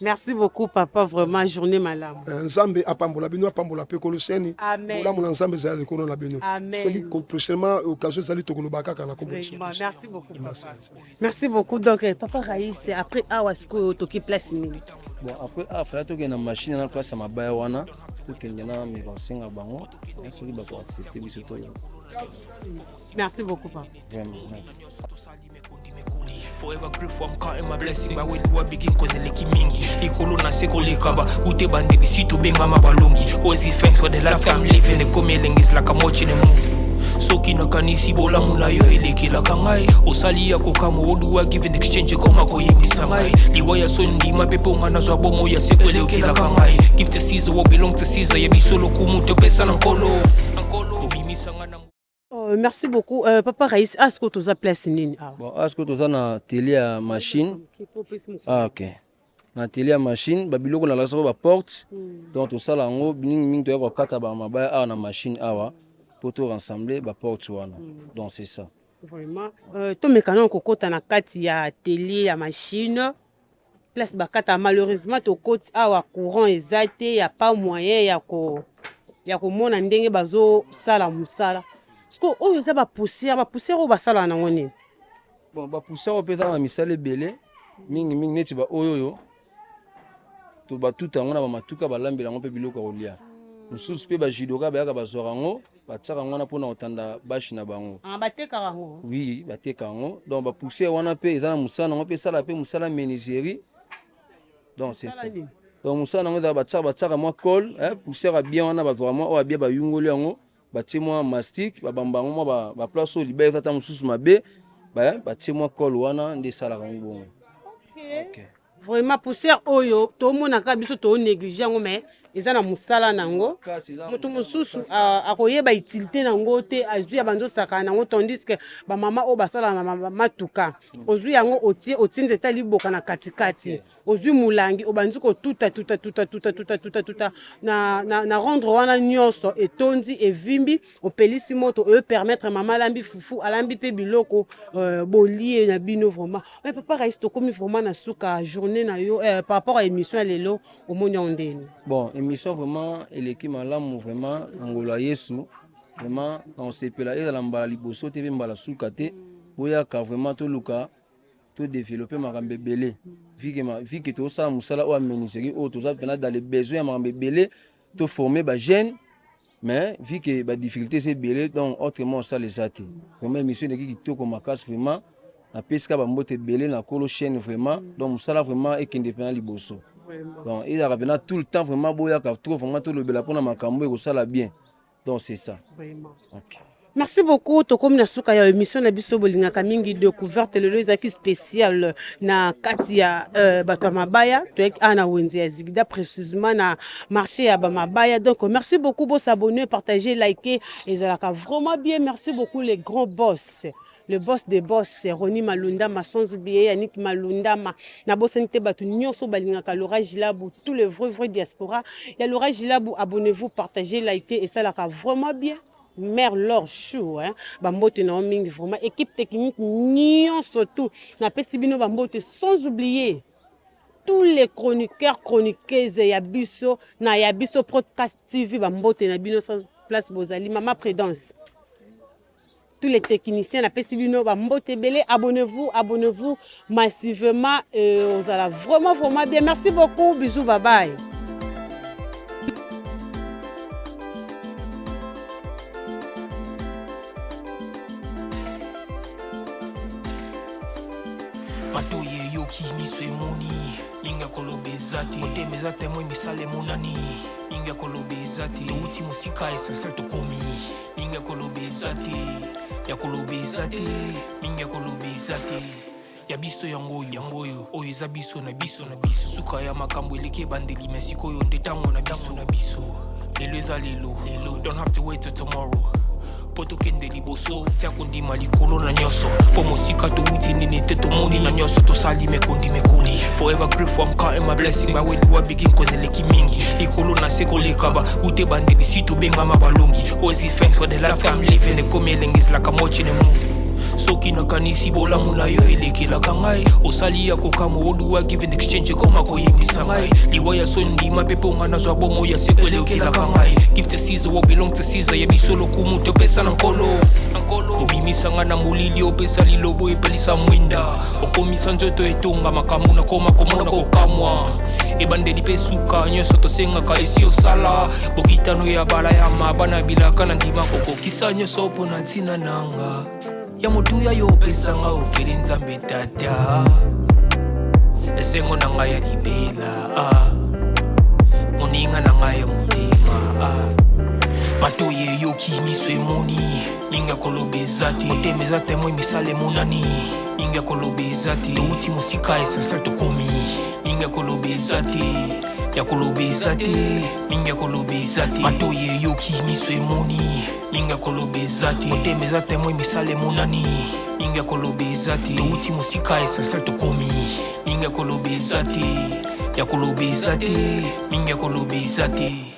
Merci beaucoup papa, vraiment journée malamu. Nzambe apambola bino apambola pe koloseni. Bolamu na nzambe za likolo na bino. Soki prochainement occasion zali tokolobaka kana compétition. Merci beaucoup papa. Merci beaucoup donc papa Raïs après awasko toki place nini. Bon après afala toki na machine na place mabaya wana tokenge na mirosinga bango soki bako accepter biso to. Merci beaucoup papa. Vraiment merci. Forever grateful, I'm counting my blessing. But when do I begin cause the mingi Ikolo na seko lekaba Ute bande bisito benga mabalongi Always give thanks for the life I'm living The coming is like I'm watching a movie Soki na kanisi bola mula yo eleki la kangai Osali ya kokamo odu wa give in exchange Koma ko yemi sangai Liwa ya sondi mapepo nga na zwa bomo ya seko eleki la kangai Give to Caesar what belong to Caesar Yebi solo kumute pesa na nkolo Obimi sanga na merci beaucoup. Papa Raïs, est-ce que tu as place nini? Bon, est-ce que tu as na télé à machine? Ah OK. Na télé à machine, babiloko na la so ba porte. Donc tout ça là ngo bing to ko kata ba mabaya na machine awa pour tout rassembler ba porte wana. Donc c'est ça. Vraiment. To mekano ko kota na kati ya télé ya machine. Place ba kata malheureusement to koti awa courant ezate ya pas moyen ya ko mona ndenge bazo sala musala. Est-ce que vous avez poussière ou basala na ngoni? Bon, ba poussière peut être na misale belé, mingi neti ba oyoyo. To ba tout ngona ba matuka ba lambela ngo pe biloko olia. Mususu pe ba jidoka ba yaka ba zorango, ba tsaka ngona pona otanda bashi na bango. Ah bateka ngo. Oui, bateka ngo. Donc ba poussière wana pe ezana musana ngo pe sala pe musala menuiserie. Donc c'est ça. Donc musana ngo da ba tsaka moi colle, poussière bien wana ba vraiment o bien ba yungoli ngo. Batie moi mastic babamba moi ba place au libé tata mususu mabe ba batie moi col wana nde sala ngo. OK. vraiment poussière oyo tomonaka biso toonéglige yango mais eza na mosala nango moto mosusu akoyeba utilité nango te azwi ya banzosaka nango tandis que bamama oyo basala na matuka ozwi yango otie nzete liboka na katikati ozwi mulangi obandi kotuta na rendre wana nyonso etondi evimbi opelisi moto oyo permettre mama alambi fufu alambi pe biloko bolie na bino vraiment mais papa Raïs tokomi vraiment na suka journée na yo par rapport à émission ya lelo omoni ondeni bon émission vraiment eleki malamu vraiment ngolo Yesu vraiment on sepela ezala mbala liboso te mbala suka te boyaka vraiment toluka to développer makambo ebele vi que tosala mosala oyo ameniseri oyo toza mpena dans les besoins ya makambo ebele to former bajeune mais vu que badifficulté eza ebele donc autrement osala eza te vraiment émission eleki kitoko makasi vraiment napesika bambote ebele na kolo chaîne vraiment donc mosala vraiment ekende mpena liboso donc ezalaka mpena tout le temps vraiment boyaka trop vraiment tolobela mpona makambo ekosala bien donc c'est ça okay. Merci beaucoup. Tokomi na suka ya émission na biso bolingaka mingi découverte lelo ezaki spécial na kati ya bato mabaya toyek ana wenzi ya Zigida précisément na marché ya mabaya. Donc merci beaucoup pour s'abonner, partager, liker ezalaka vraiment bien. Merci beaucoup les grands boss. Le boss des boss, c'est Roni Malunda, ma sans oublier Yannick Malunda, na bossante batu nyonso balingaka Laura Gilabu, tous les vrais diaspora. Il y a Laura Gilabu, abonnez-vous, partagez, likez et ça là vraiment bien. Mère Laure Chou, bambote na mingi vraiment équipe technique nyonso tout na pesi bino bambote sans oublier tous les chroniqueurs chroniqueuses ya biso na ya biso podcast TV bambote na bino sans place bozali mama Prudence. Tous les techniciens na pesi bino bambote belé, abonnez-vous massivement vous allez vraiment bien. Merci beaucoup, bisous, bye bye. Matoye yoki miso emoni ninga kolobezati otemeza temwe misale monani ninga kolobezati touti musika esensel tokomi ninga kolobezati ya kolobezati ninga kolobezati ya biso yangoyo oyo eza biso na biso suka ya makambo eleke bandeli mesikoyo ndetango na biso lelo eza lelo don't have to wait till tomorrow poto kende liboso tia kondima likolo na nyoso po mosika touti nini te tomoni na nyoso tosali mekondi mekoli forever grateful I'm counting my blessing by way do I begin cause eleki mingi likolo na seko lekaba ute bandeli si to benga mabalongi always give thanks for the life I'm living the coming is like I'm watching a movie soki nakanisi bolamu na yo elekelaka ngai osali ya kokamo oduwa give in exchange koma koyebisa ngai liwa ya sondima mpe mponga nazwa bomo ya seko elekelaka ngai give to Caesar what belong to Caesar yebiso lokumu topesa na nkolo obimisanga na molili opesa lilobo epelisa mwinda okomisa nzoto etonga makambo nakoma komona kokamwa ebandeli mpe suka nyonso tosengaka esi osala bokitano ya bala ya mabana bilaka na ndima kokokisa nyonso mpo na ntina nanga ya motuya yo pesanga ofeli nzambe tata esengo na ngai ya libela moninga na ngai ya motema matoye yoki miso emoni ninga kolobezati otemeza temwe misale monani ninga kolobezati touti mosika esensel tokomi ninga kolobezati ya kolobezati ninga kolobezati matoye yoki miso emoni ninga kolobezati otemeza temwe misale monani ninga kolobezati touti mosika esensel tokomi ninga kolobezati ya kolobezati ninga kolobezati